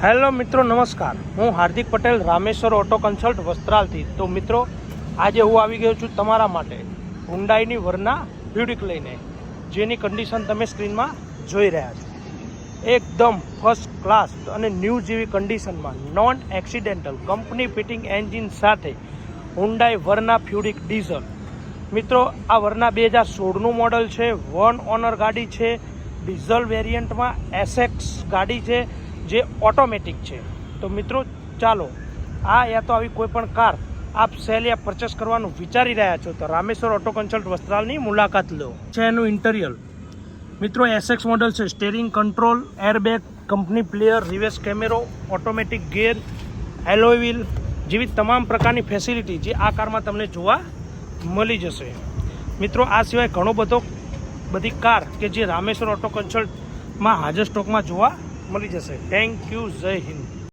Hello મિત્રો, નમસ્કાર. હું હાર્દિક પટેલ, રામેશ્વર ઓટો કન્સલ્ટ વસ્ત્રાલથી. તો મિત્રો, આજે હું આવી ગયો છું તમારા માટે હુન્ડાઈની વર્ના બ્યુટિક લઈને, જેની કન્ડિશન તમે સ્ક્રીનમાં જોઈ રહ્યા છો. એકદમ ફર્સ્ટ ક્લાસ અને ન્યૂ જેવી કન્ડિશનમાં non accidental company fitting engine સાથે હુન્ડાઈ વર્ના ફ્યુરિક ડીઝલ. મિત્રો, આ વર્ના 2016નું મોડલ છે, વન ઓનર ગાડી છે, ડીઝલ વેરિયન્ટમાં એસએક્સ ગાડી છે જે ઓટોમેટિક છે. તો મિત્રો, ચાલો આ યા તો આવી કોઈ પણ કાર આપ સેલ યા પરચેસ કરવાનું વિચારી રહ્યા છો તો રામેશ્વર ઓટો કન્સલ્ટ વસ્ત્રાલની મુલાકાત લો. છે એનું ઇન્ટિરિયર. મિત્રો, એસએક્સ મોડલ છે. Steering control, airbag, company player, reverse કેમેરો, ઓટોમેટિક ગિયર, એલોય વ્હીલ જેવી તમામ પ્રકારની ફેસિલિટી જે આ કારમાં તમને જોવા મળી જશે. મિત્રો, આ સિવાય ઘણો બધી કાર કે જે રામેશ્વર ઓટો કન્સલ્ટમાં હાજર સ્ટોકમાં જોવા મળી જશે. Thank you. જય હિન્દ.